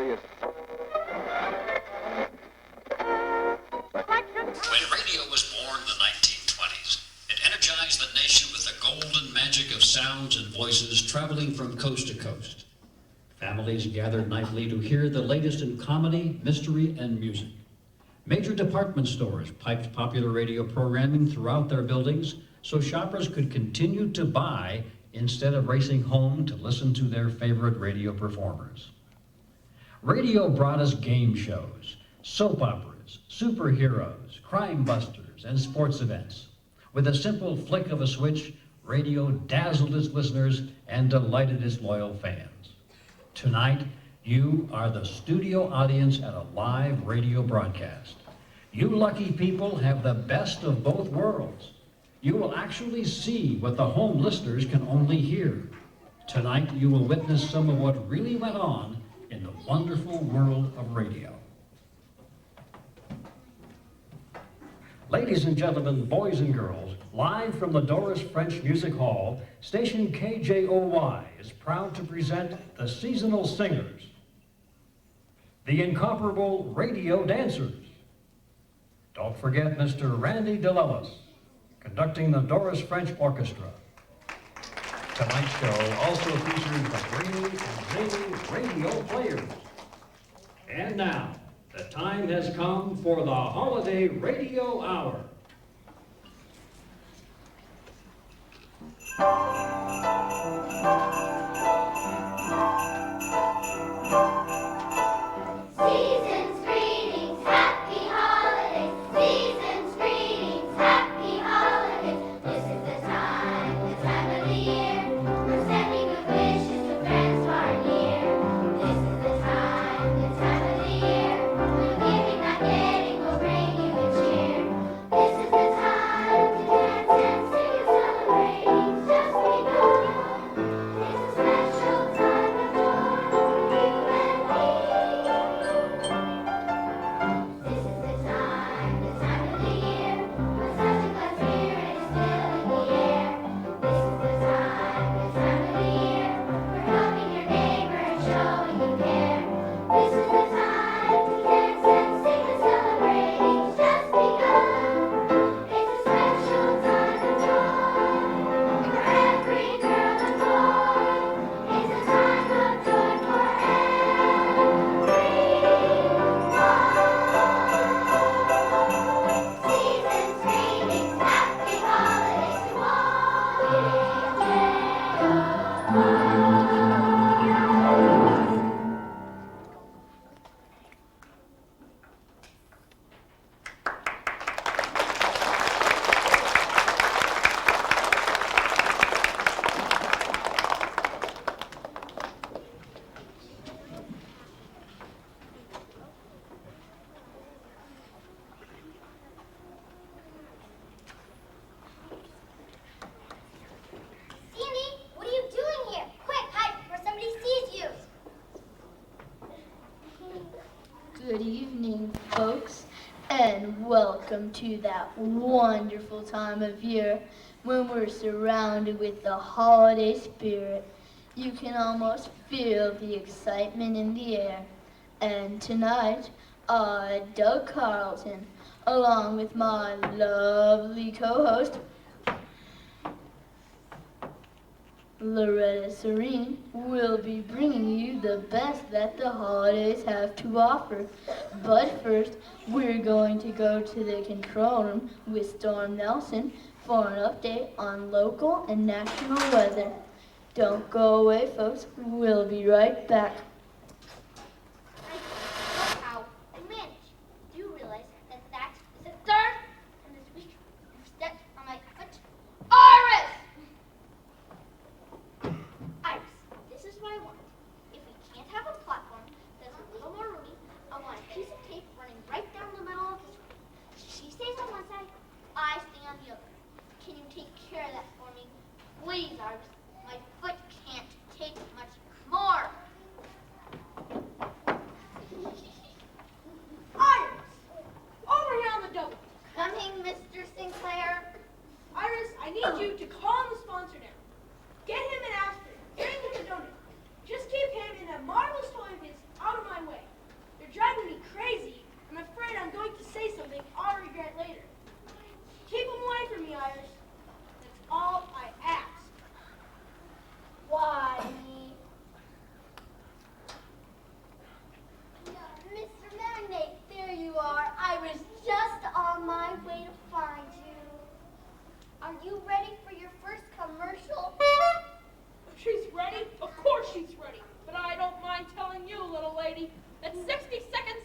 serious. When radio was born in the 1920s, it energized the nation with the golden magic of sounds and voices traveling from coast to coast. Families gathered nightly to hear the latest in comedy, mystery, and music. Major department stores piped popular radio programming throughout their buildings so shoppers could continue to buy instead of racing home to listen to their favorite radio performers. Radio brought us game shows, soap operas, superheroes, crime busters, and sports events. With a simple flick of a switch, radio dazzled its listeners and delighted its loyal fans. Tonight, you are the studio audience at a live radio broadcast. You lucky people have the best of both worlds. You will actually see what the home listeners can only hear. Tonight, you will witness some of what really went on in the wonderful world of radio. Ladies and gentlemen, boys and girls, live from the Doris French Music Hall, station KJOY is proud to present the seasonal singers, the incomparable radio dancers. Don't forget Mr. Randy DeLellis, conducting the Doris French Orchestra. Tonight's show also features the brainy and zany radio players. And now, the time has come for the Holiday Radio Hour. Season's greetings, happy holidays. Season's greetings, happy holidays. This is the time of the year. We're sending good wishes to friends far and near. This is the time of the year. When giving, not getting, will bring you good cheer. This is the time to dance and sing and celebrate. Just begun. It's a special time of joy for you and me. This is the time of the year, when such a glad spirit is filling the air. This is the time of the year, for helping your neighbor and showing you care. This is the time to dance and sing and celebrate. It's just begun. It's a special time of joy for every girl and boy. It's a time of joy for everyone. Season's greetings, happy holidays to all. Sandy, what are you doing here? Quick, hide before somebody sees you. Good evening, folks, and welcome to that wonderful time of year when we're surrounded with the holiday spirit. You can almost feel the excitement in the air. And tonight, I, Doug Carlton, along with my lovely co-host, Loretta Serene, will be bringing you the best that the holidays have to offer. But first, we're going to go to the control room with Storm Nelson for an update on local and national weather. Don't go away, folks. We'll be right back. How I managed. Do you realize that that is the third time this week you've stepped on my foot? Iris! Iris, this is what I want. If we can't have a platform that's a little more roomy, I want a piece of tape running right down the middle of the screen. She stays on one side, I stay on the other. Can you take care of that for me? Please, Iris. My foot can't take much more. lady, that 60 seconds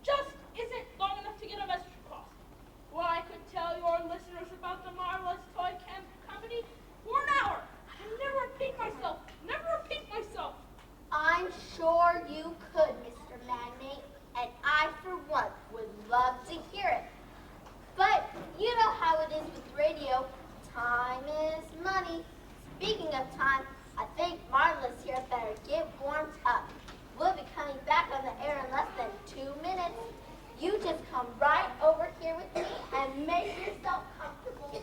just isn't long enough to get a message across. Well, I could tell your listeners about the marvelous toy company for an hour. And never repeat myself. I'm sure you could, Mr. Magnate, and I, for one, would love to hear it. But you know how it is with radio. Time is money. Speaking of time, I think Marvelous here better get warmed up. We'll be coming back on the air in less than 2 minutes. You just come right over here with me and make yourself comfortable.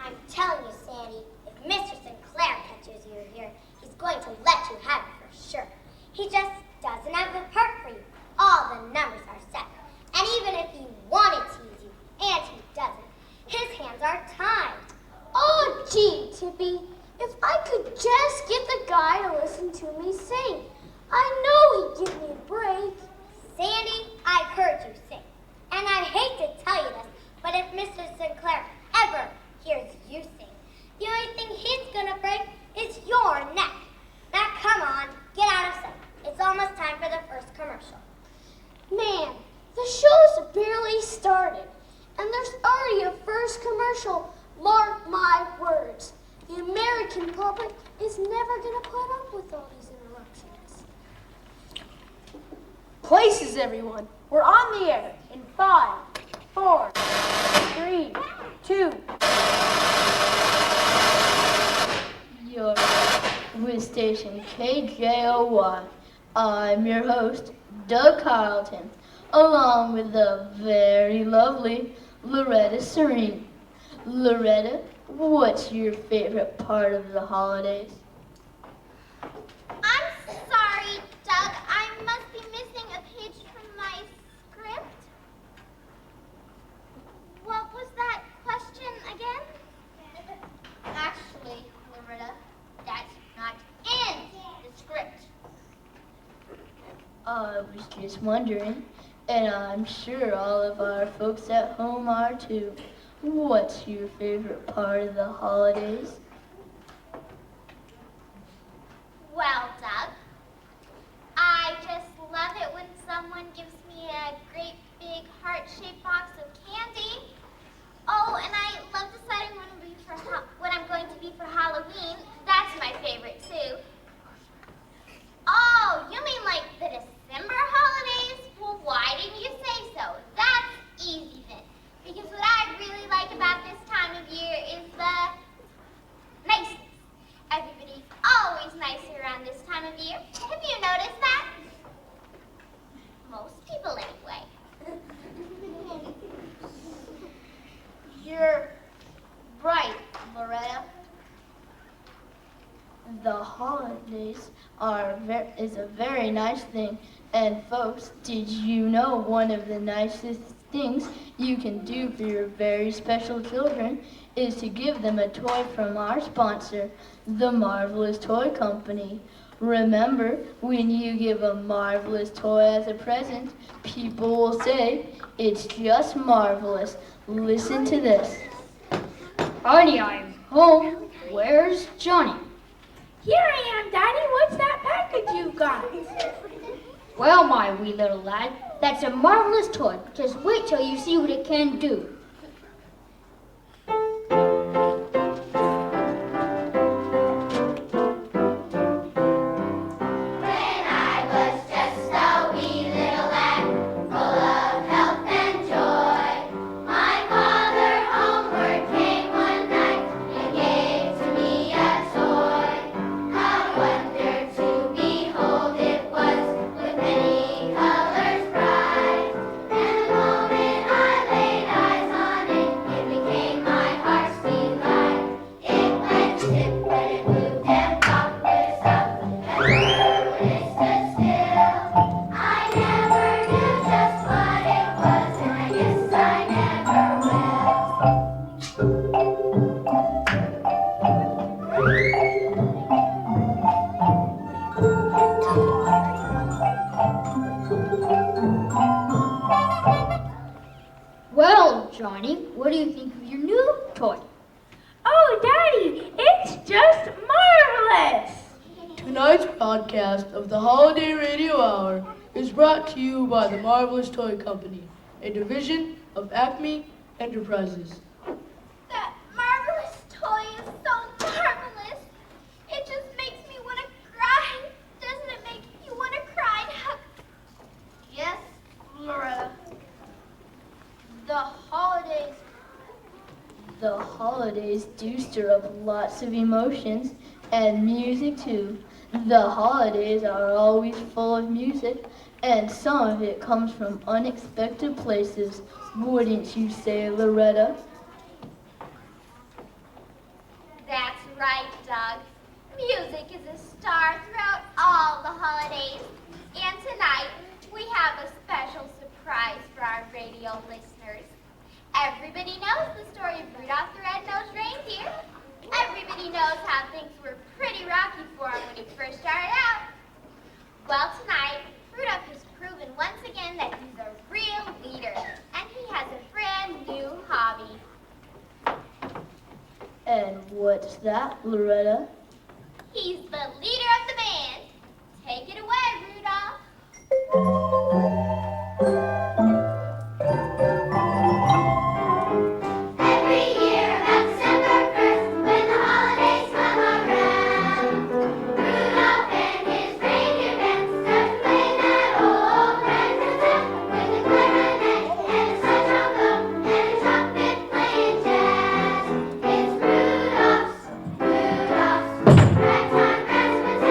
I'm telling you, Sandy, if Mr. Sinclair catches you here, he's going to let you have it for sure. He just doesn't have the part for you. All the numbers are set. And even if he wanted to use you, and he doesn't, his hands are tied. Oh, gee, Tippy, if I could just get the guy to listen to me sing. I know he'd give me a break. Sandy, I've heard you sing. And I hate to tell you this, but if Mr. Sinclair ever hears you sing, the only thing he's gonna break is your neck. Now come on, get out of sight. It's almost time for the first commercial. Man, the show's barely started, and there's already a first commercial. Mark my words. The American public is never going to put up with all these interruptions. Places, everyone. We're on the air in 5, 4, 3, 2. You're with station KJOY. I'm your host, Doug Carlton, along with the very lovely Loretta Serene. Loretta, what's your favorite part of the holidays? I'm sorry, Doug. I must be missing a page from my script. What was that question again? Actually, Loretta, that's not in the script. I was just wondering, and I'm sure all of our folks at home are too. What's your favorite part of the holidays? Well, Doug, I just love it when someone gives me a great big heart-shaped box of candy. Oh, and I love deciding what I'm going to be for Halloween. That's my favorite too. Oh, you mean like the December holidays? Well, why didn't you say so? That's easy then. Because what I really like about this time of year is the niceness. Everybody's always nicer around this time of year. Have you noticed that? Most people anyway. You're right, Loretta. The holidays is a very nice thing. And folks, did you know one of the nicest things you can do for your very special children is to give them a toy from our sponsor, the Marvelous Toy Company. Remember, when you give a marvelous toy as a present, people will say, it's just marvelous. Listen to this. Honey, I'm home. Where's Johnny? Here I am, Daddy. What's that package you got? Well, my wee little lad, that's a marvelous toy. Just wait till you see what it can do. When I was just a wee little lad, full of health and joy, my father homeward came one night and gave to me a toy. How wonder to behold it was, with many colors bright. And the moment I laid eyes broadcast of the Holiday Radio Hour is brought to you by the Marvelous Toy Company, a division of Acme Enterprises. That marvelous toy is so marvelous. It just makes me want to cry. Doesn't it make you want to cry? Yes, Loretta. The holidays do stir up lots of emotions and music too. The holidays are always full of music, and some of it comes from unexpected places. Wouldn't you say, Loretta? That's right, Doug. Music is a star throughout all the holidays. And tonight, we have a special surprise for our radio listeners. Everybody knows the story of Rudolph the Red-Nosed Reindeer. Everybody knows how things were pretty rocky for him when he first started out. Well, tonight, Rudolph has proven once again that he's a real leader, and he has a brand new hobby. And what's that, Loretta? He's the leader of the band. Take it away, Rudolph. Every year about December 1st, when the holidays come around, Rudolph and his reindeer band start to play that old Christmas song with the clarinet and the sledge trombone and the trumpet playing jazz. It's Rudolph's ragtime Christmas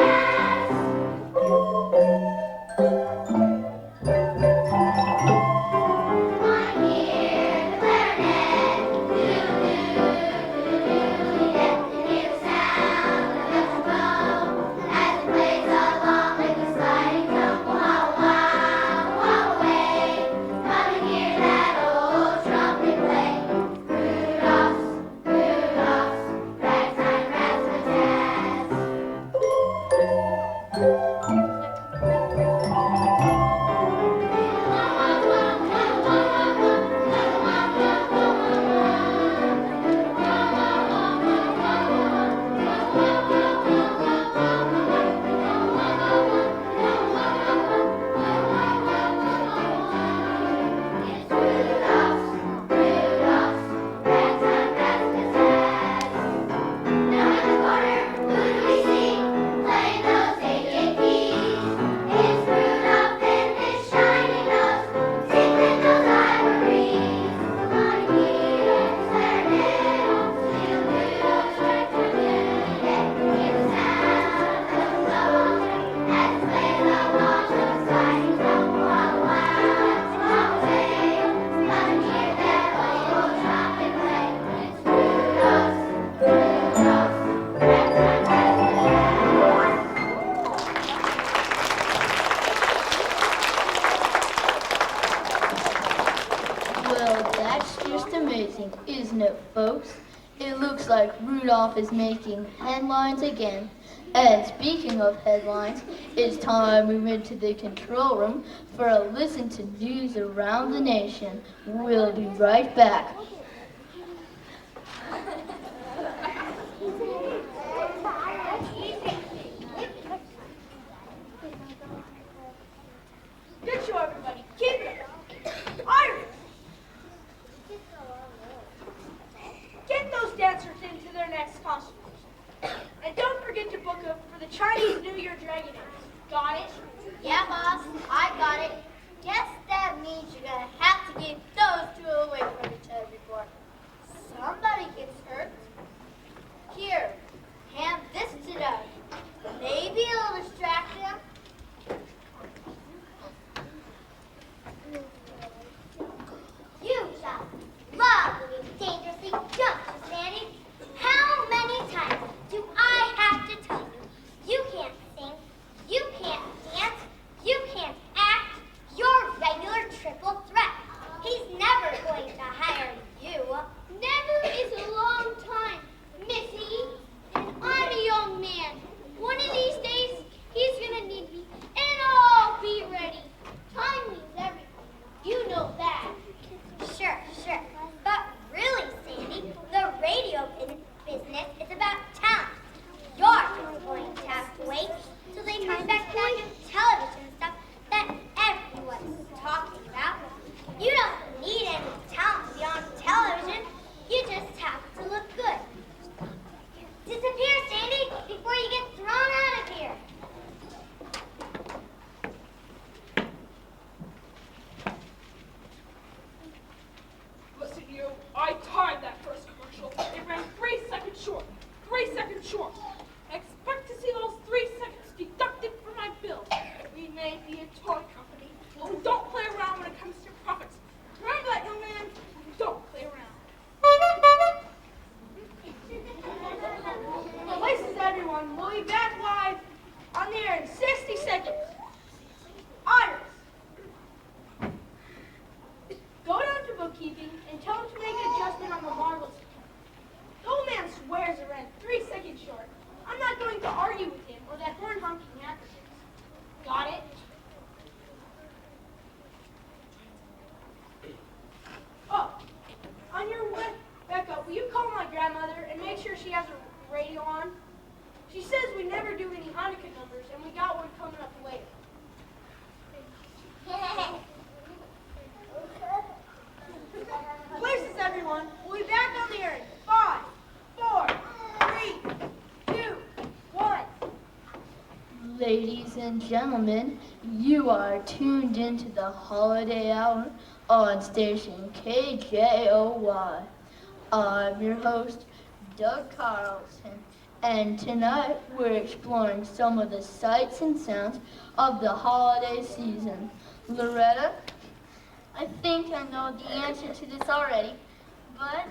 Isn't it, folks? It looks like Rudolph is making headlines again. And speaking of headlines, it's time we went to the control room for a listen to news around the nation. We'll be right back. Good show, everybody. Keep it up. Iris! Get those dancers into their next costumes. And don't forget to book up for the Chinese New Year Dragon Dance. Got it? Yeah, boss, I got it. Guess that means you're gonna have to keep those two away from each other before somebody gets hurt. Here, hand this to Doug. Maybe it'll distract him. You shall love doing dangerously jumping, Sandy. How many times do I have to tell you? You can't sing, you can't dance, you can't act. You're regular triple threat. He's never going to short. Expect to see those 3 seconds deducted from my bill. We may be a toy company, but we don't play around when it comes to profits. Remember that, young man? We don't play around. Places, everyone. We'll be back live on the air in 60 seconds. Iris, go down to bookkeeping and tell them to make an adjustment on the marvelous account. The old man swears it ran 3 seconds short. I'm not going to argue with him or that horn honking actresses. Got it? Oh, on your way back up, will you call my grandmother and make sure she has her radio on? She says we never do any Hanukkah numbers, and we got one coming up later. Places, everyone. We'll be back on the air in 5, 4, 3, 2, 1. Ladies and gentlemen, you are tuned into the holiday hour on station KJOY. I'm your host, Doug Carlson, and tonight we're exploring some of the sights and sounds of the holiday season. Loretta, I think I know the answer to this already, but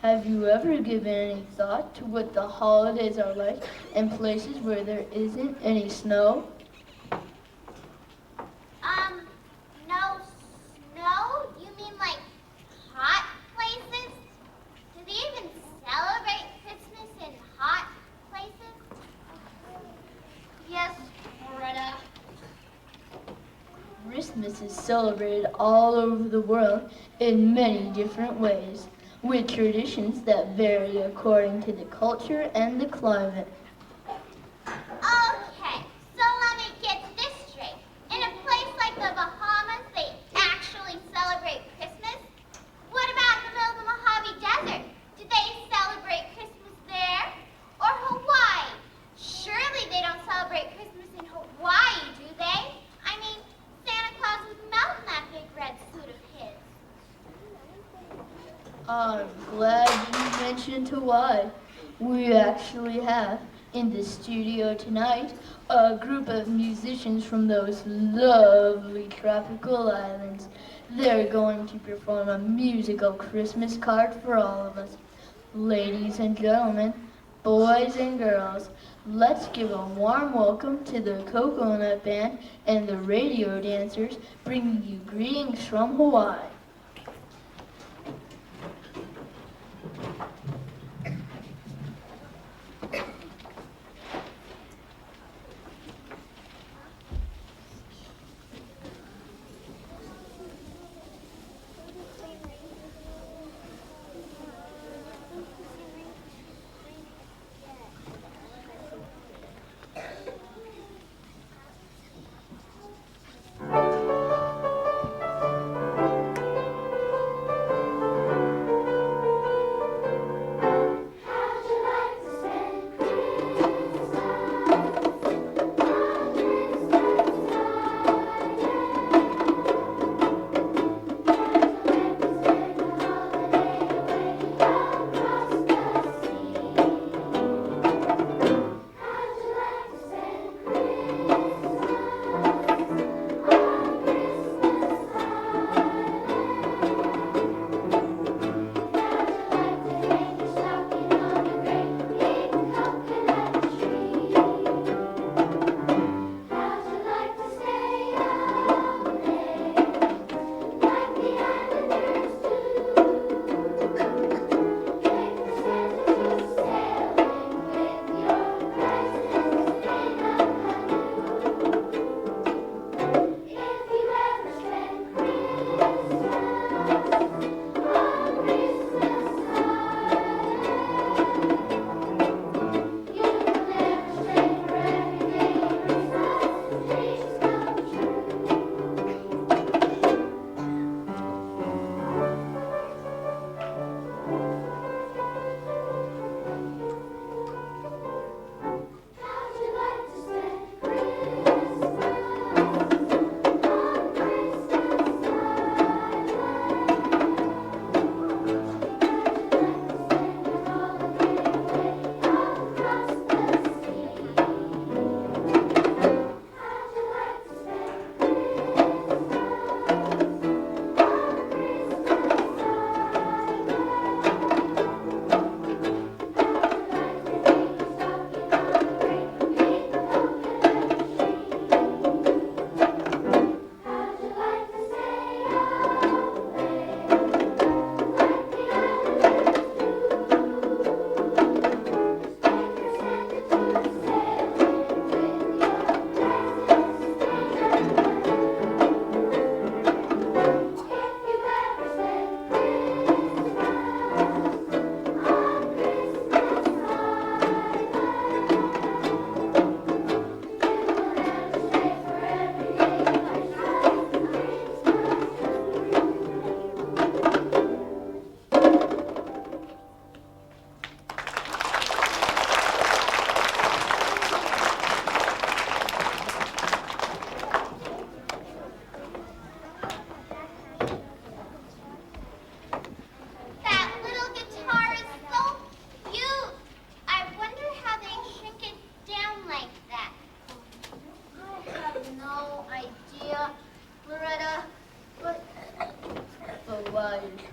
have you ever given any thought to what the holidays are like in places where there isn't any snow? No snow? You mean like hot places? Do they even celebrate Christmas in hot places? Yes, Loretta. Christmas is celebrated all over the world in many different ways, with traditions that vary according to the culture and the climate. Okay, so let me get this straight. In a place like the Bahamas, they actually celebrate Christmas? What about the middle of the Mojave Desert? Do they celebrate Christmas there? Or Hawaii? Surely they don't celebrate Christmas in Hawaii, do they? I mean, Santa Claus would melt in that big red suit of his. I'm glad you mentioned Hawaii. We actually have in the studio tonight a group of musicians from those lovely tropical islands. They're going to perform a musical Christmas card for all of us. Ladies and gentlemen, boys and girls, let's give a warm welcome to the Coconut Band and the radio dancers bringing you greetings from Hawaii.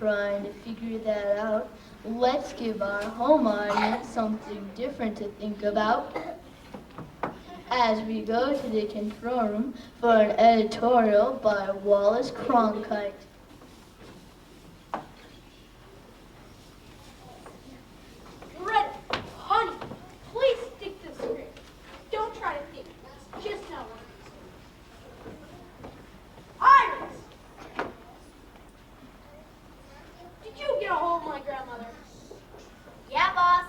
trying to figure that out, let's give our home audience something different to think about as we go to the control room for an editorial by Wallace Cronkite. Ready. Honey, please stick to the script. Don't try to think. It's just how it is. Iris! Did you get a hold of my grandmother? Yeah, boss.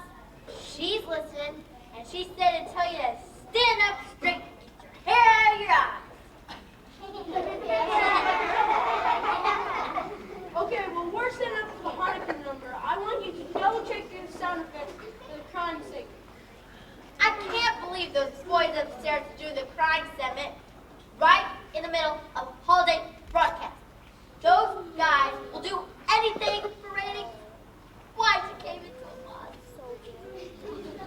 She's listening, and she said to tell you to stand up straight and get your hair out of your eyes. Okay, well, we're setting up for the Hanukkah number. I want you to double check your sound effects for the crime segment. I can't believe those boys upstairs do the crime segment right in the middle of a holiday broadcast. Those guys will do anything for ratings. Why you came into a boss?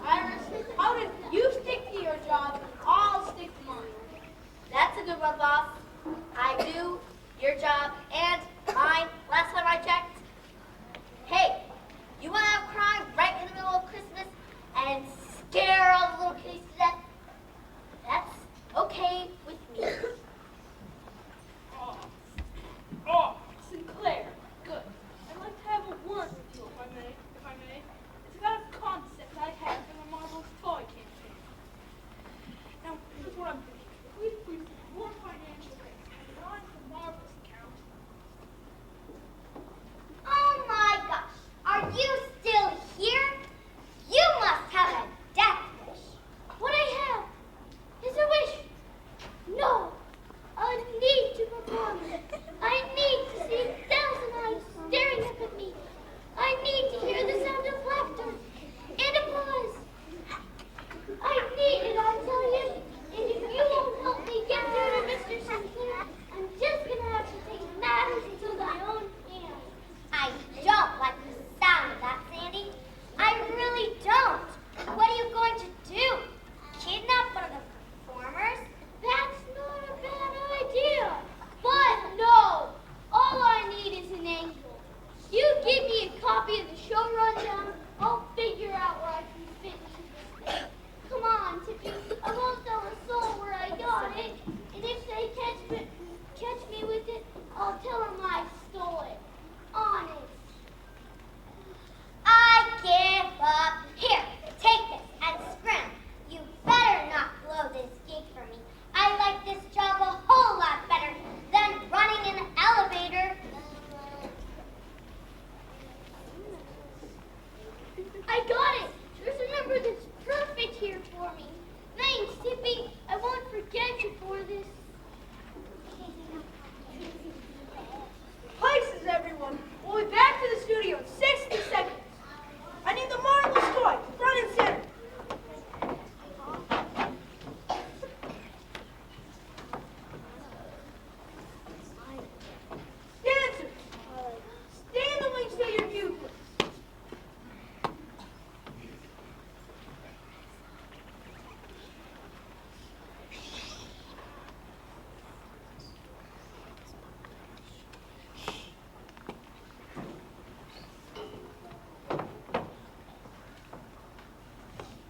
Iris, how did you stick to your job? I'll stick to mine. That's a good one, boss. I do your job and mine last time I checked. Hey, you want to have crime right in the middle of Christmas and scare all the little kitties to death? That's okay with me. Oh, Sinclair, good. I'd like to have a word with you, if I may. It's about a concept I had for the Marvel's toy campaign. Now, here's what I'm thinking. If we briefly more financial rates and on the Marvel's account. Oh my gosh, are you still here? You must have a death wish. What I have is a wish. No, a need to perform it. I need to see thousand eyes staring up at me. I need to hear the sound of laughter and applause. I need it, I tell you. And if you won't help me get through to Mr. Sinclair, I'm just gonna have to take matters into my own hands. I don't like the sound of that, Sandy. I really don't. What are you going to do? Kidnap one of the performers? That's not a bad idea. But no, all I need is an angle. You give me a copy of the show rundown, I'll figure out where I can fit into this thing. Come on, Tippy, I won't tell a soul where I got it. And if they catch me with it, I'll tell them I stole it. Honest. I give up. Here, take this and scram. You better not blow this gig for me. I like this job a whole lot better than running an elevator. I got it. There's a number that's perfect here for me. Thanks, Tippy. I won't forget you for this. Places, everyone. We'll be back to the studio in 60 seconds. I need the Marvel's toy, front and center. Dancers, stay in the wings till your cue, please.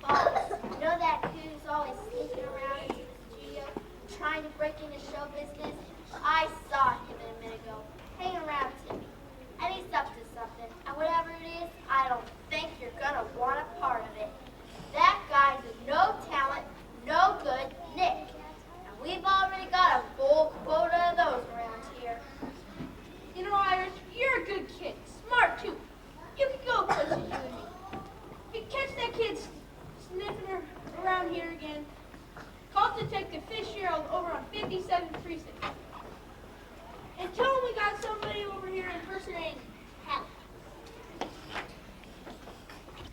Boss, you know that kid who's always sneaking around into the studio, trying to break into show business? I saw him a minute ago, hanging around Timmy. And he's up to something. And whatever it is, I don't think you're gonna want a part of it. That guy's a no talent, no good Nick. And we've already got a full quota of those around here. You know, Iris, you're a good kid. Smart, too. You could go places, you and me. If you catch that kid sniffing around here again, call Detective Fitzgerald over on 57th Precinct. And tell him we got somebody over here impersonating Hal.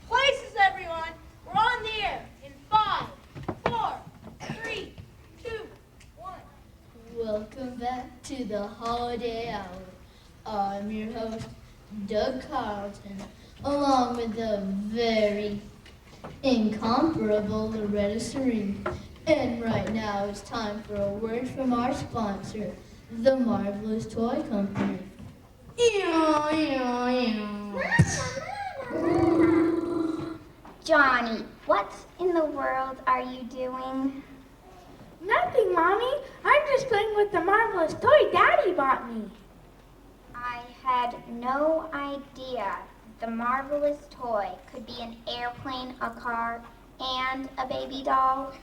Places, everyone. We're on the air in 5, 4, 3, 2, 1. Welcome back to the holiday hour. I'm your host, Doug Carlton, along with the very incomparable Loretta Serene. And right now it's time for a word from our sponsor, the Marvelous Toy Company. Johnny, what in the world are you doing? Nothing, Mommy. I'm just playing with the marvelous toy Daddy bought me. I had no idea the marvelous toy could be an airplane, a car, and a baby doll.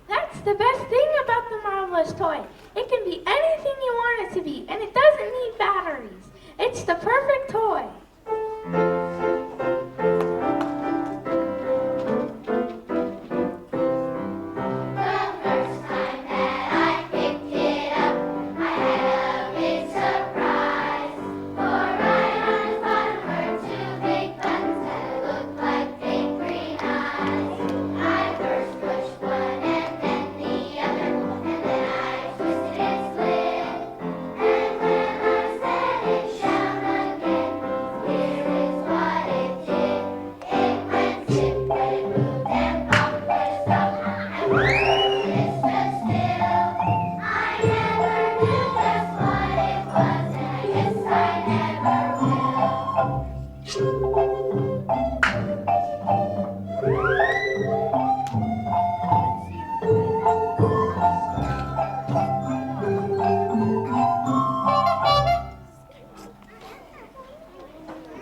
That's the best thing about the marvelous toy. It can be anything you want it to be, and it doesn't need batteries. It's the perfect toy.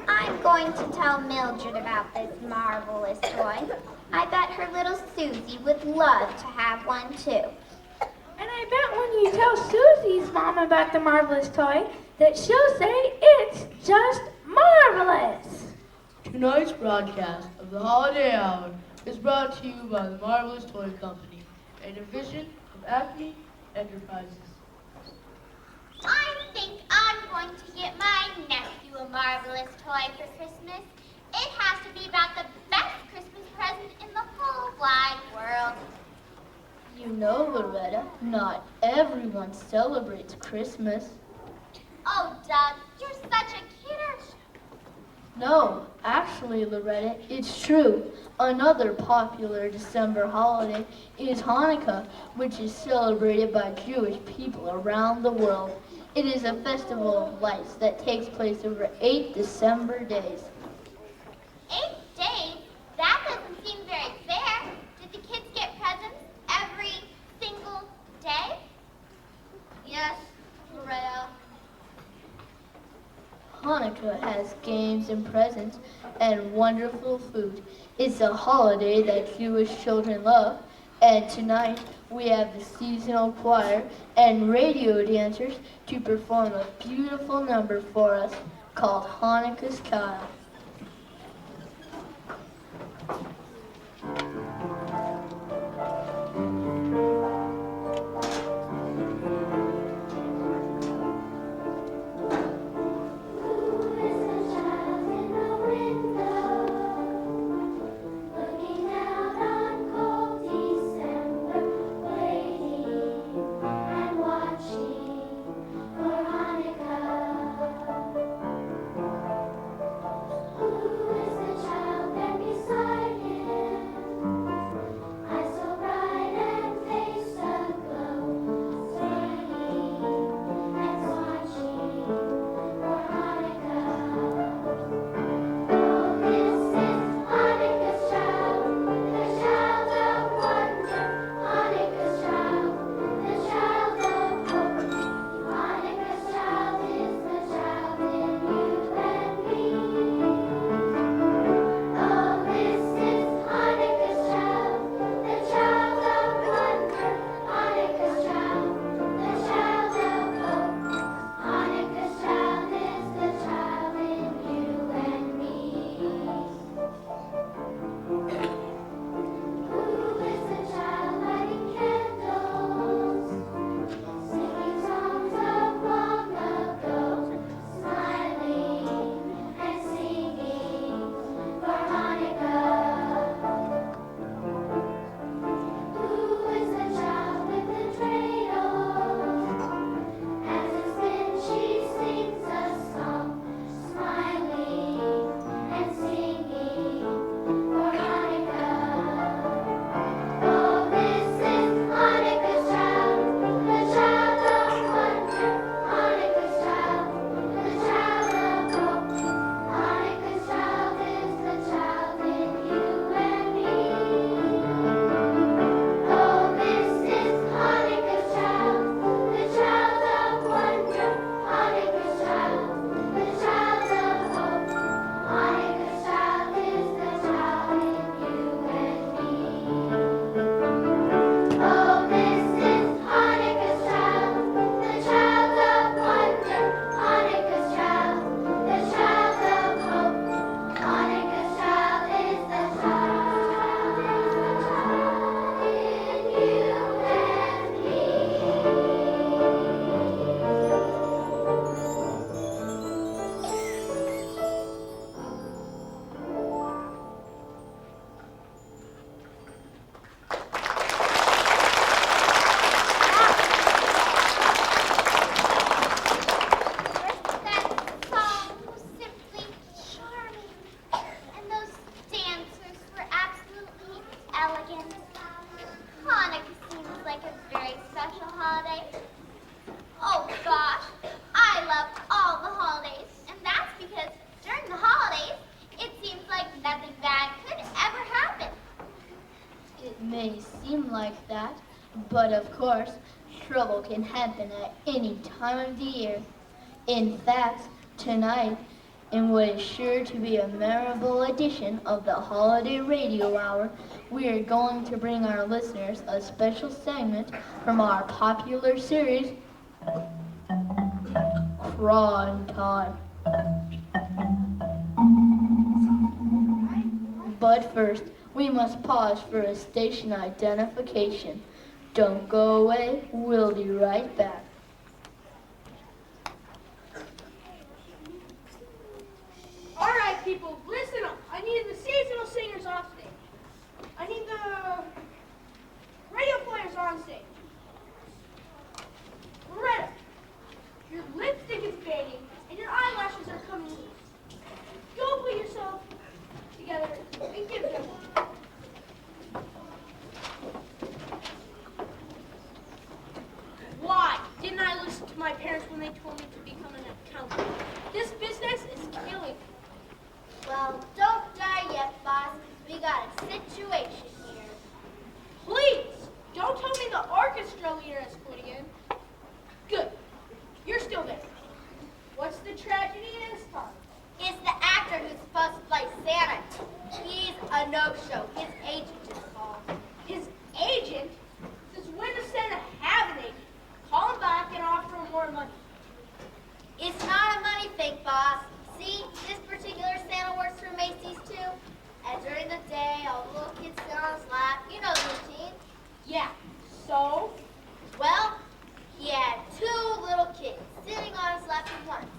I'm going to tell Mildred about this marvelous toy. I bet her little Susie would love to have one too. And I bet when you tell Susie's mom about the marvelous toy, that she'll say it's just marvelous. Tonight's broadcast of the Holiday Hour is brought to you by the Marvelous Toy Company, a division of Acme Enterprises. I think I'm going to get my nephew a marvelous toy for Christmas. It has to be about the best Christmas present in the whole wide world. You know, Loretta, not everyone celebrates Christmas. Oh, Doug, you're such a kidder. No, actually, Loretta, it's true. Another popular December holiday is Hanukkah, which is celebrated by Jewish people around the world. It is a festival of lights that takes place over 8 December days. 8 days? That doesn't seem very fair. Did the kids get presents every single day? Yes, Loretta. Hanukkah has games and presents and wonderful food. It's a holiday that Jewish children love. And tonight we have the seasonal choir and radio dancers to perform a beautiful number for us called Hanukkah's Child. Looking out on cold December, waiting and watching for Hanukkah. elegant. Hanukkah seems like a very special holiday. Oh gosh, I love all the holidays, and that's because during the holidays, it seems like nothing bad could ever happen. It may seem like that, but of course, trouble can happen at any time of the year. In fact, tonight, in what is sure to be a memorable edition of the Holiday Radio Hour, we are going to bring our listeners a special segment from our popular series, Crime Time. But first, we must pause for a station identification. Don't go away, we'll be right back. All right, people, listen up. I need the seasonal singers on stage. I need the radio players on stage. Loretta, your lipstick is fading and your eyelashes are coming loose. Go put yourself together and give them one. Why didn't I listen to my parents when they told me to become an accountant? This business is killing me. Well, don't die yet, boss. We got a situation here. Please, don't tell me the orchestra leader is quitting in. Good. You're still there. What's the tragedy this time? It's the actor who's supposed to play Santa. He's a no-show. His agent just called. His agent? Since when does Santa have an agent? Call him back and offer him more money. It's not a money thing, boss. See, this particular Santa works for Macy's too. And during the day, all the little kids sit on his lap. You know the routine. Yeah. So? Well, he had two little kids sitting on his lap at once.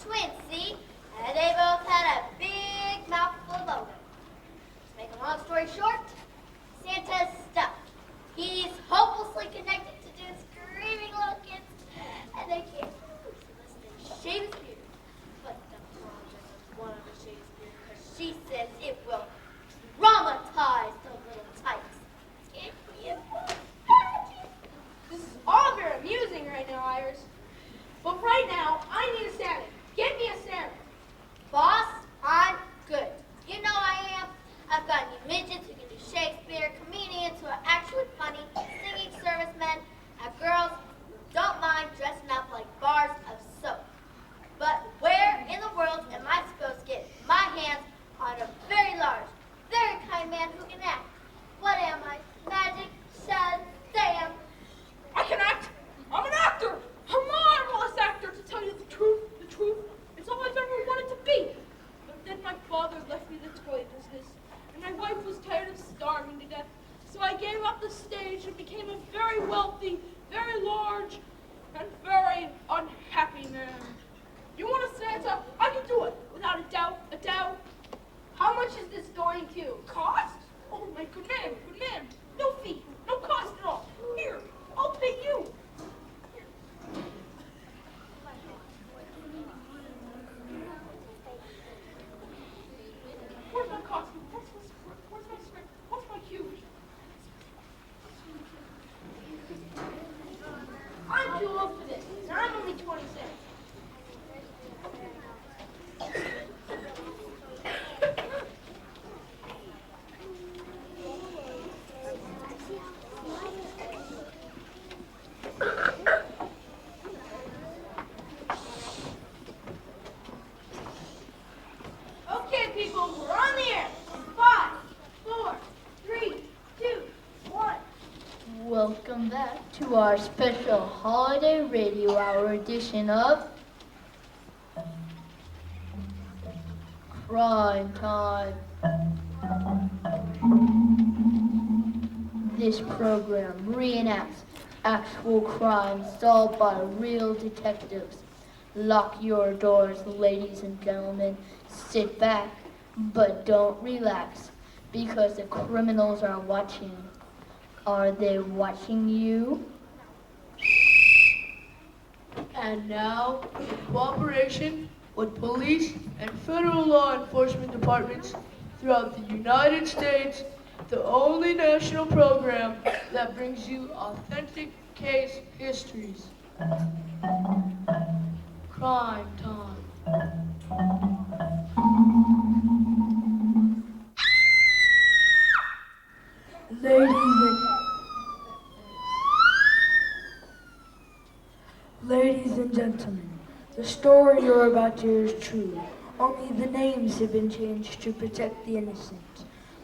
Twins, see? And they both had a big mouthful of odor. To make a long story short, Santa's stuck. He's hopelessly connected to two screaming little kids, and they can't move unless they shave his beard. But the project is one of the shave his beard because she says it will traumatize the little tykes. Can't be This is all very amusing right now, Iris. But right now, I need a Santa. Get me a Santa. Boss, I'm good. You know I am. I've got new midgets who can do Shakespeare, comedians who are actually funny, singing servicemen, and girls who don't mind dressing up like bars of soap. But where in the world am I supposed to get my hands on a very large, very kind man who can act? What am I? Magic Shazam? I can act. I'm an actor. A marvelous actor, to tell you the truth. The truth. It's all I've ever wanted to be. But then my father left me the toy business, and my wife was tired of starving to death. So I gave up the stage and became a very wealthy, very large, and very unhappy man. You want a Santa? I can do it, without a doubt, a doubt. How much is this going to cost? Oh, my good man, good man. No fee, no cost at all. Here, I'll pay you. Where's my costume? Where's my script? What's my cue? I'm too old for this, and I'm only 26. Okay, people, we're on the air. 5, 4, 3, 2, 1. Welcome back to our special Holiday Radio Hour edition of Crime Time. This program reenacts actual crimes solved by real detectives. Lock your doors, ladies and gentlemen. Sit back, but don't relax, because the criminals are watching. Are they watching you? And now, in cooperation with police and federal law enforcement departments throughout the United States the only national program that brings you authentic case histories. Crime time. Ladies and gentlemen, the story you're about to hear is true. Only the names have been changed to protect the innocent.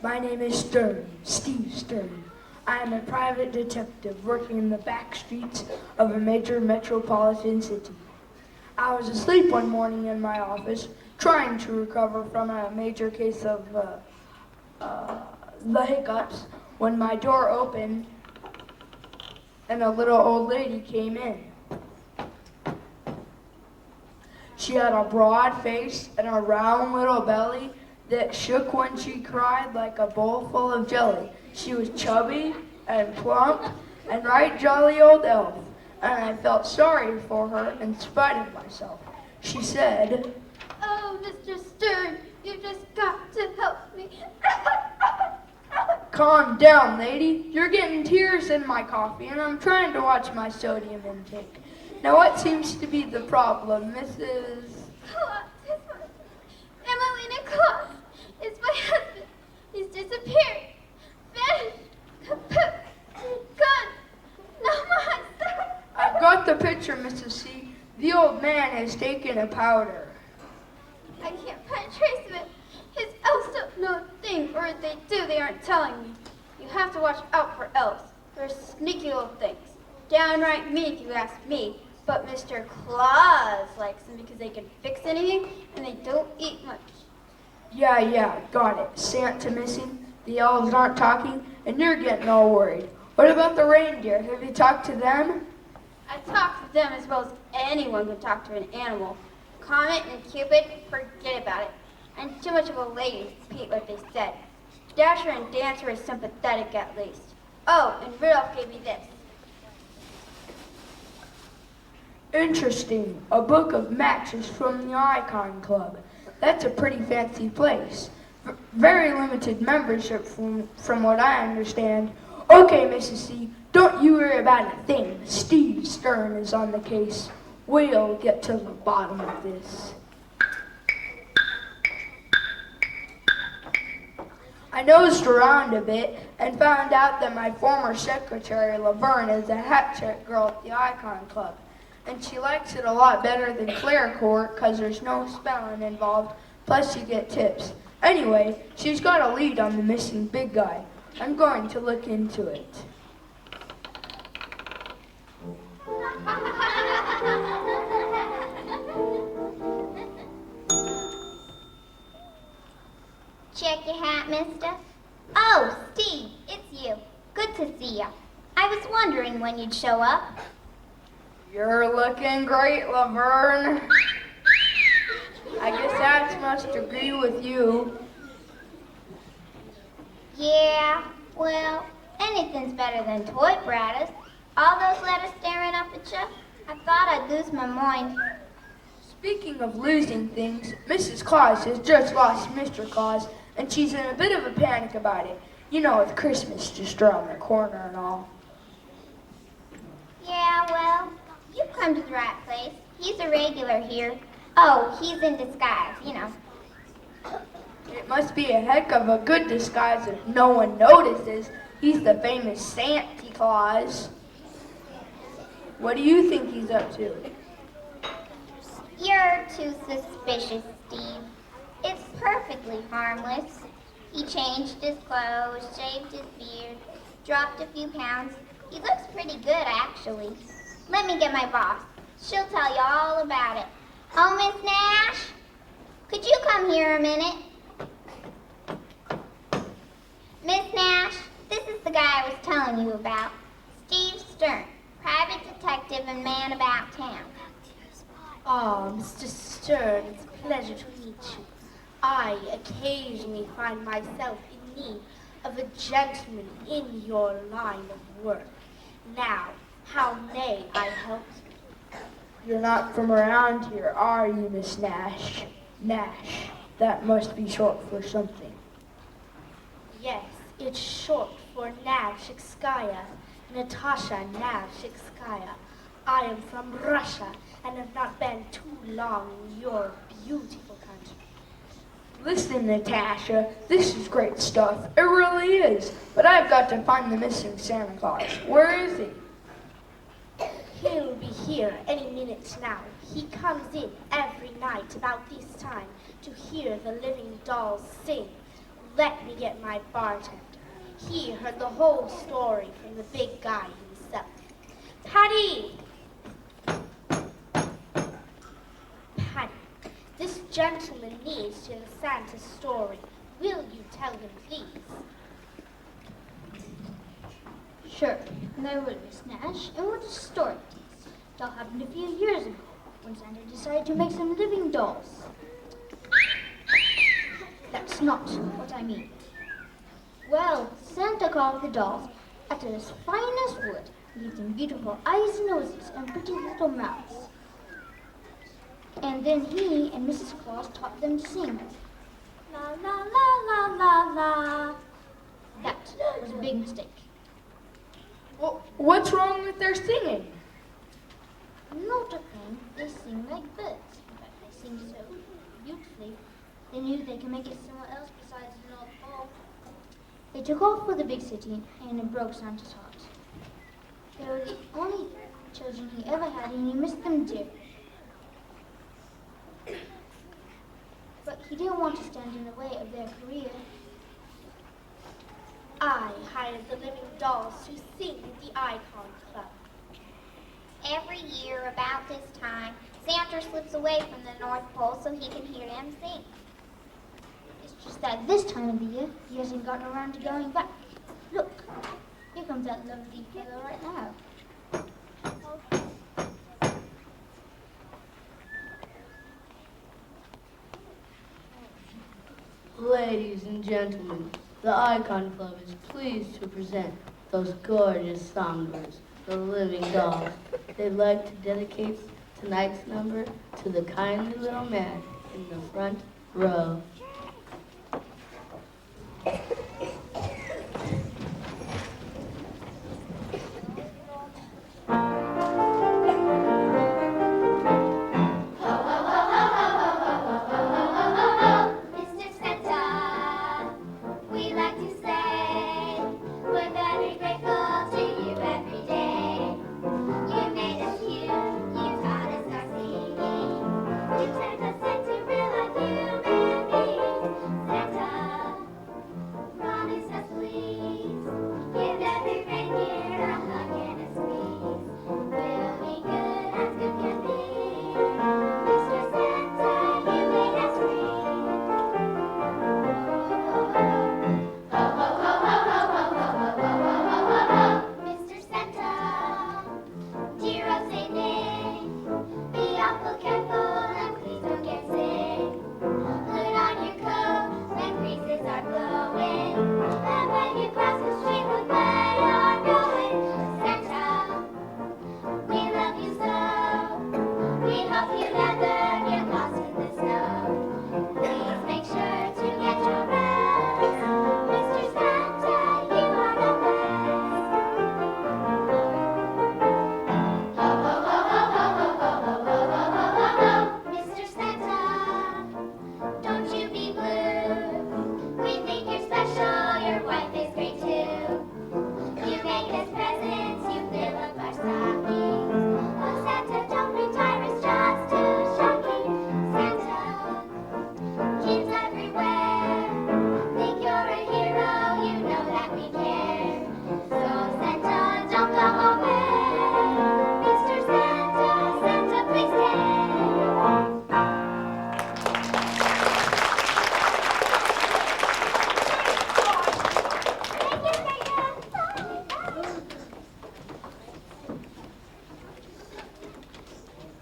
My name is Stern, Steve Stern. I am a private detective working in the back streets of a major metropolitan city. I was asleep one morning in my office, trying to recover from a major case of the hiccups, when my door opened and a little old lady came in. She had a broad face and a round little belly that shook when she cried like a bowl full of jelly. She was chubby and plump and right jolly old elf, and I felt sorry for her in spite of myself. She said, Oh, Mr. Stern, you just got to help me. "Calm down, lady. You're getting tears in my coffee, and I'm trying to watch my sodium intake. Now, what seems to be the problem, Mrs. Emelina Claus is my husband. He's disappeared. Vanished. Kaput. Gone. No more son. I've got the picture, Mrs. C. The old man has taken a powder." I can't find a trace of it. His elves don't know a thing, or if they do, they aren't telling me. You have to watch out for elves. They're sneaky little things. Downright mean if you ask me. But Mr. Claus likes them because they can fix anything and they don't eat much. Yeah, got it. Santa missing, the elves aren't talking, and you're getting all worried. What about the reindeer? Have you talked to them? I talk to them as well as anyone can talk to an animal. Comet and Cupid, forget about it. I'm too much of a lady to repeat what they said. Dasher and Dancer is sympathetic at least. Oh, and Rudolph gave me this. Interesting. A book of matches from the Icon Club. That's a pretty fancy place. Very limited membership from what I understand. Okay, Mrs. C, don't you worry about a thing. Steve Stern is on the case. We'll get to the bottom of this. I nosed around a bit and found out that my former secretary, Laverne, is a hat-check girl at the Icon Club. And she likes it a lot better than Claricourt because there's no spelling involved, plus you get tips. Anyway, she's got a lead on the missing big guy. I'm going to look into it. Check your hat, mister. Oh, Steve, it's you. Good to see you. I was wondering when you'd show up. You're looking great, Laverne. I guess that must agree with you. Yeah, well, anything's better than toy bratters. All those letters staring up at you. I thought I'd lose my mind. Speaking of losing things, Mrs. Claus has just lost Mr. Claus, and she's in a bit of a panic about it. You know, with Christmas just around the corner and all. Yeah, well, you've come to the right place. He's a regular here. Oh, he's in disguise, you know. It must be a heck of a good disguise if no one notices. He's the famous Santa Claus. What do you think he's up to? You're too suspicious, Steve. It's perfectly harmless. He changed his clothes, shaved his beard, dropped a few pounds. He looks pretty good, actually. Let me get my boss. She'll tell you all about it. Oh, Miss Nash, could you come here a minute? Miss Nash, this is the guy I was telling you about. Steve Stern, private detective and man about town. Ah, Mr. Stern, it's a pleasure to meet you. I occasionally find myself in need of a gentleman in your line of work. Now, how may I help you? You're not from around here, are you, Miss Nash? Nash. That must be short for something. Yes, It's short for Navshikskaya, Natasha Navshikskaya. I am from Russia and have not been too long in your beautiful country. Listen, Natasha, this is great stuff. It really is. But I've got to find the missing Santa Claus. Where is he? He'll be here any minute now. He comes in every night about this time to hear the living dolls sing. Let me get my bartender. He heard the whole story from the big guy himself. Patty! Patty, this gentleman needs to hear the Santa story. Will you tell him, please? Sure, no worries, Miss Nash. And what a story it is. It all happened a few years ago when Santa decided to make some living dolls. That's not what I mean. Well, Santa carved the dolls out of his finest wood, gave them beautiful eyes and noses and pretty little mouths. And then he and Mrs. Claus taught them to sing. La la la la la la. That was a big mistake. Well, what's wrong with their singing? Not a thing. They sing like birds. In fact, they sing so beautifully, they knew they could make it somewhere else besides the North Pole. They took off for the big city, and it broke Santa's heart. They were the only children he ever had, and he missed them dearly. But he didn't want to stand in the way of their career. I hired the living dolls to sing at the Icon Club. Every year about this time, Santa slips away from the North Pole so he can hear them sing. It's just that this time of the year, he hasn't gotten around to going back. Look, here comes that lovely fellow right now. Ladies and gentlemen, the Icon Club is pleased to present those gorgeous songbirds, the living dolls. They'd like to dedicate tonight's number to the kindly little man in the front row. Mr. Santa, we like to say we're very grateful to you every day. You made us cute, you taught us our singing, you turned us into real life human beings. Santa, promise us please, give every reindeer a hug and a squeeze. We'll be good as good can be. Mr. Santa, you made us free. Mr. Santa, dear old Saint Nick, be awful careful and please don't get sick. Put on your coat when breezes are blowing, and when you cross the street, look where you're going. Santa, we love you so. We hope you never get lost in the snow. Please make sure to get your rest. Mr. Santa, you are the best. Mr. Santa, don't you be blue. We think you're special, your wife is great too. You make us presents, you fill up our stockings. Oh, Santa, don't retire, it's just too shocking. Santa, kids everywhere think you're a hero, you know that we care. So, Santa, don't go away. Mr. Santa, Santa, please stay.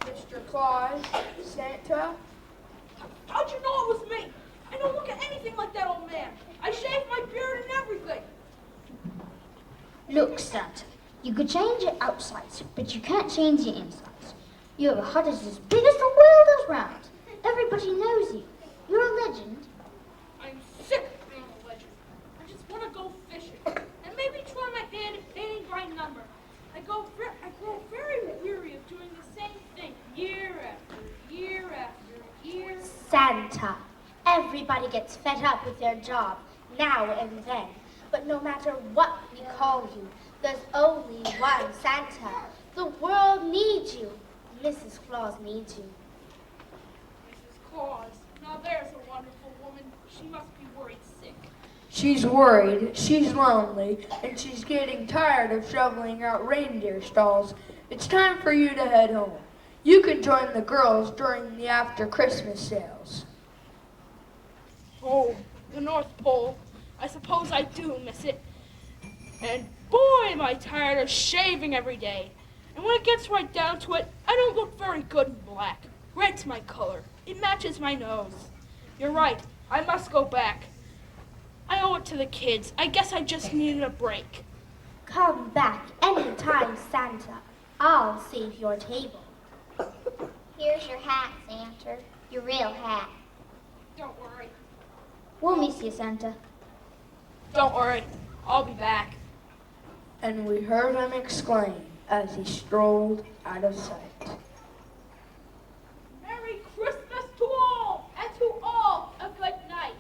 Mr. Claus, Santa. How'd you know it was me? I don't look at anything like that old man. I shaved my beard and everything. Look, Santa, you could change your outsides, but you can't change your insides. Your heart is as big as the world is round. Everybody knows you. You're a legend. I'm sick of being a legend. I just want to go fishing. Santa. Everybody gets fed up with their job now and then. But no matter what we call you, there's only one Santa. The world needs you. Mrs. Claus needs you. Mrs. Claus. Now there's a wonderful woman. She must be worried sick. She's worried, she's lonely, and she's getting tired of shoveling out reindeer stalls. It's time for you to head home. You can join the girls during the after Christmas sales. Oh, the North Pole. I suppose I do miss it. And boy, am I tired of shaving every day. And when it gets right down to it, I don't look very good in black. Red's my color. It matches my nose. You're right. I must go back. I owe it to the kids. I guess I just needed a break. Come back anytime, Santa. I'll save your table. Here's your hat, Santa. Your real hat. Don't worry. We'll miss you, Santa. Don't worry. I'll be back. And we heard him exclaim as he strolled out of sight. Merry Christmas to all, and to all a good night.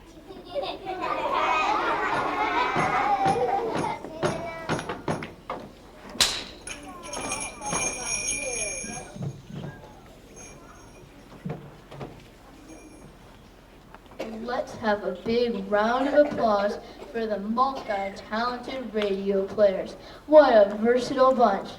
Let's have a big round of applause for the multi-talented radio players. What a versatile bunch.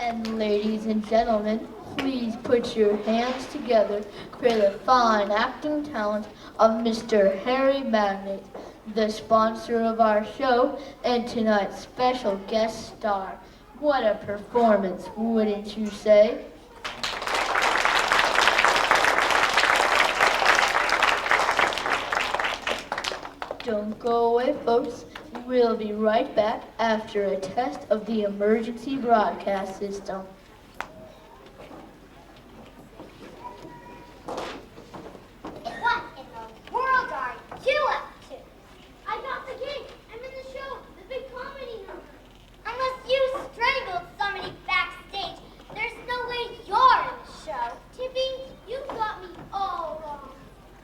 And ladies and gentlemen, please put your hands together for the fine acting talent of Mr. Harry Magnate, the sponsor of our show and tonight's special guest star. What a performance, wouldn't you say? Don't go away, folks. We'll be right back after a test of the emergency broadcast system. What in the world are you up to? I got the gig. I'm in the show, the big comedy number. Unless you strangled somebody backstage, there's no way you're in the show. Tippy, you got me all wrong.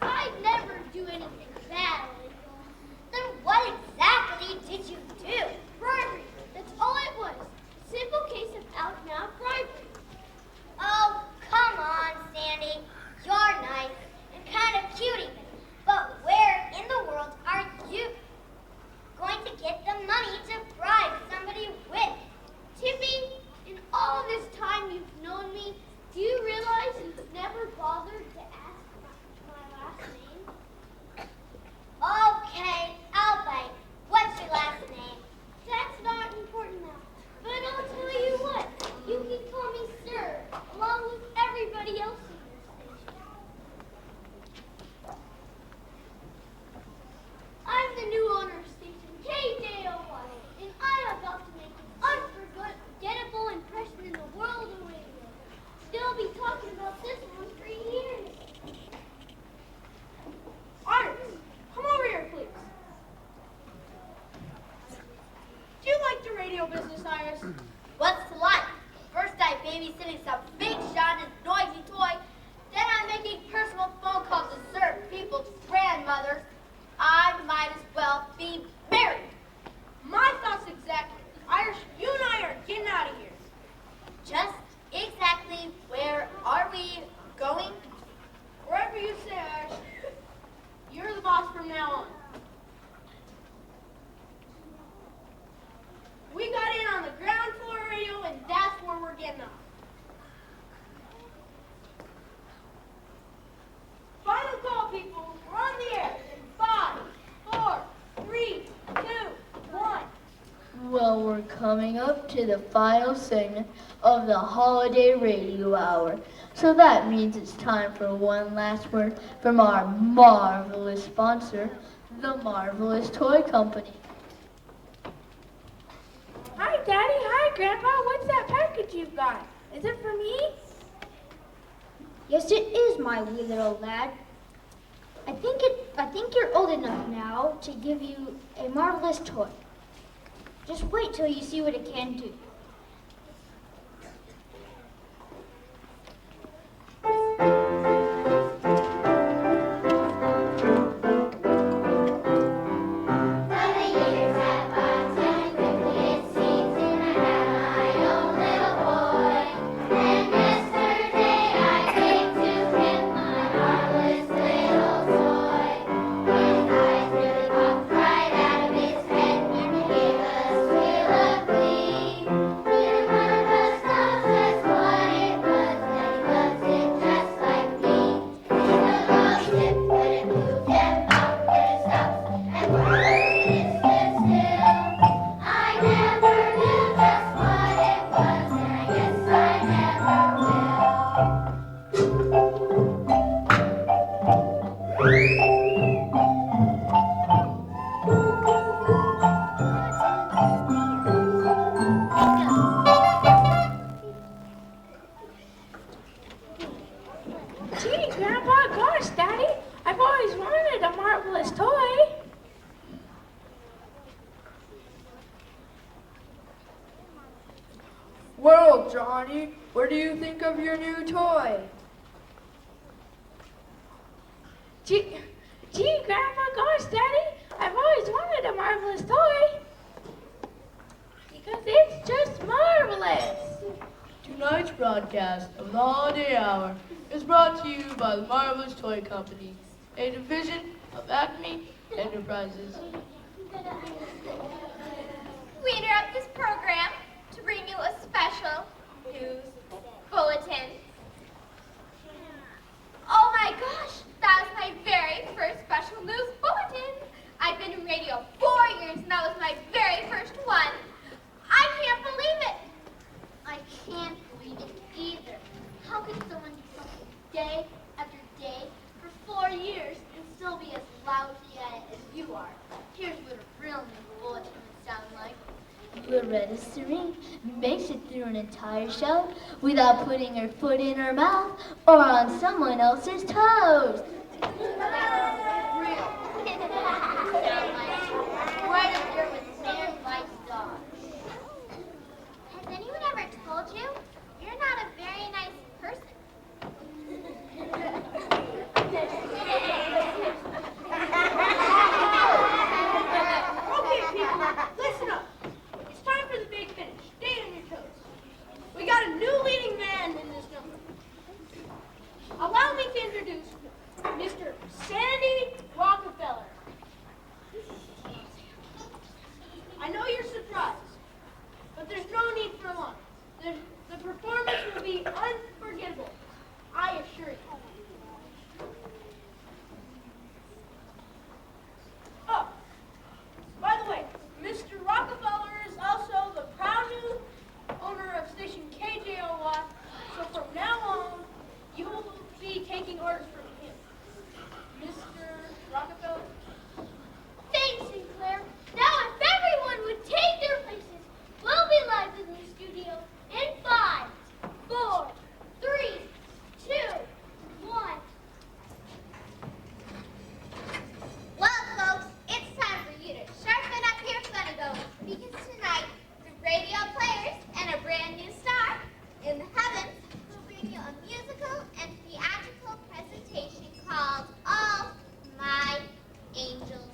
I'd never do anything bad. Then what exactly did you do? Bribery. That's all it was. Simple case of out-and-out bribery. Oh, come on, Sandy. You're nice and kind of cute even. But where in the world are you going to get the money to bribe somebody with? Tippy, in all this time you've known me, do you realize you've never bothered to ask my last name? Okay, I'll bite. What's your last name? That's not important now. But I'll tell you what, you can call me Sir, along with everybody else in your station. I'm the new owner of station KJOY, and I'm about to make an unforgettable impression in the world of radio. They'll be talking about this one for years. Iris, come over here, please. Do you like the radio business, Iris? What's to like? First I'm babysitting some big shot and noisy toy. Then I'm making personal phone calls to certain people's grandmothers. I might as well be married. My thoughts exactly. Iris, you and I are getting out of here. Just exactly where are we going? Wherever you say, Iris. You're the boss from now on. We got in on the ground floor radio, and that's where we're getting off. Final call, people. We're on the air. In 5, 4, 3, 2, 1. Well, we're coming up to the final segment of the holiday radio hour. So that means it's time for one last word from our marvelous sponsor, the Marvelous Toy Company. Hi, Daddy. Hi, Grandpa. What's that package you've got? Is it for me? Yes, it is, my wee little lad. I think you're old enough now to give you a marvelous toy. Just wait till you see what it can do. Gee, Grandpa, gosh, Daddy, I've always wanted a marvelous toy. Well, Johnny, what do you think of your new toy? Gee, Grandpa, gosh, Daddy, I've always wanted a marvelous toy. Because it's just marvelous. Tonight's broadcast of the Holiday Hour is brought to you by the Marvelous Toy Company, a division of Acme Enterprises. We interrupt this program to bring you a special news bulletin. Oh my gosh, that was my very first special news bulletin. I've been in radio 4 years and that was my very first one. I can't believe it. I can't believe it either. How can someone do something day after day for 4 years and still be as lousy at it as you are? Here's what a real news bulletin would sound like. Loretta Serene makes it through an entire show without putting her foot in her mouth or on someone else's toes. Right up there with man likes dogs. Has anyone ever told you you're not a very nice person? Okay, people, listen up. It's time for the big finish. Stay on your toes. We got a new leading man in this number. Allow me to introduce Mr. Sandy Rockefeller. I know you're surprised, but there's no need for alarm. The performance will be unforgettable, I assure you. Oh, by the way, Mr. Rockefeller is also the proud new owner of station KJOY, so from now on, you will be taking orders from him. Mr. Rockefeller? Thanks, Sinclair. Now if everyone would take their places, we'll be live in the studio in 5, 4, 3, 2, 1. Well, folks, it's time for you to sharpen up your funny bones because tonight, the radio players and a brand new star in the heavens will bring you a musical and theatrical presentation called All My Angels.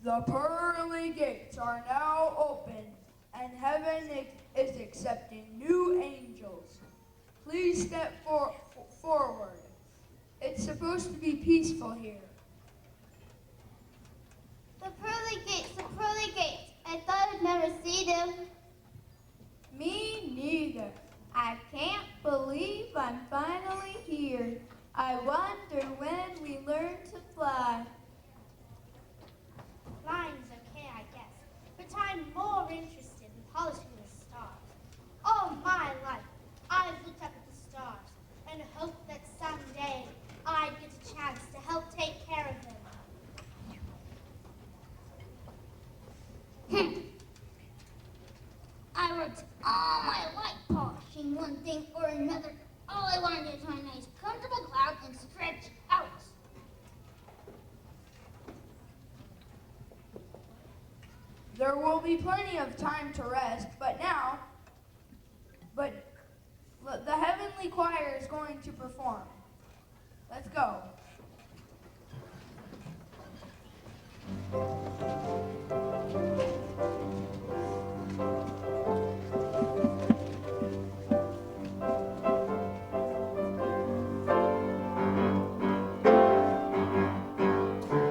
The pearly gates are now open, and heaven is accepting new angels. Please step forward. It's supposed to be peaceful here. The pearly gates, I thought I'd never see them. Me neither. I can't believe I'm finally here. I wonder when we learn to fly. Flying's okay, I guess, but I'm more interested in polishing the stars. All my life, I've looked up at the stars and hoped that someday I'd get a chance to help take care of them. I worked all my life polishing one thing or another. All I wanted is my nice, comfortable cloud and stretch out. There will be plenty of time to rest, but the heavenly choir is going to perform. Let's go.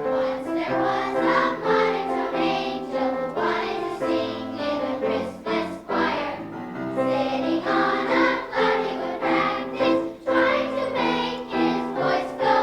Once there was a monotone angel who wanted to sing in a Christmas choir. Sitting on a cloud he would practice, trying to make his voice go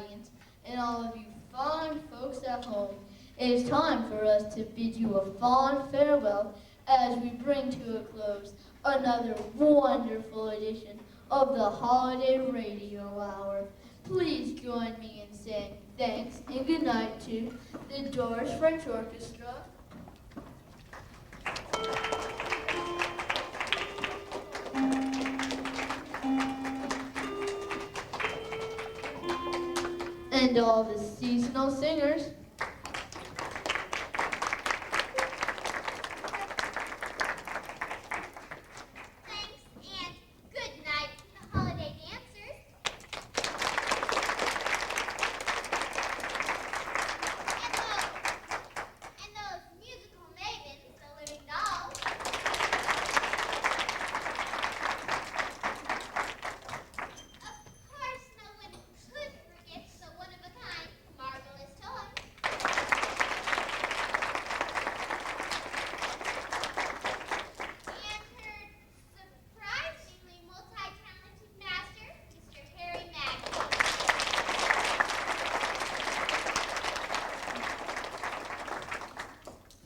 audience, and all of you fine folks at home. It is time for us to bid you a fond farewell as we bring to a close another wonderful edition of the Holiday Radio Hour. Please join me in saying thanks and good night to the Doris French Orchestra, and all the seasonal singers. Thanks and good night to the holiday dancers. And those musical mavens, the living dolls. Of course, no one could forget the one-of-a-kind, marvelous toy. And her surprisingly multi-talented master, Mr. Harry Maggie.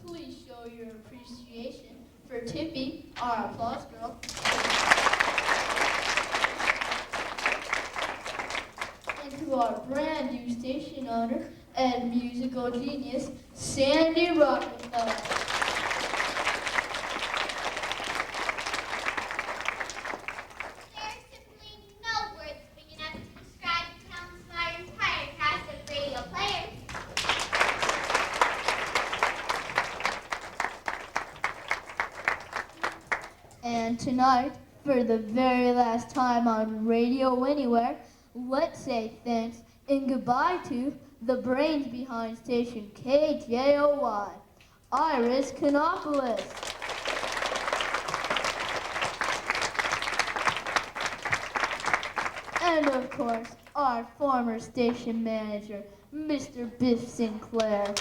Please show your appreciation for Tippy, our applause girl. And to our brand new station owner and musical genius, Sandy Rockefeller. There's simply no words big enough to describe the talents of our entire cast of radio players. And tonight, for the very last time on Radio Anywhere, let's say thanks and goodbye to the brains behind station KJOY, Iris Kanopoulos. And of course, our former station manager, Mr. Biff Sinclair.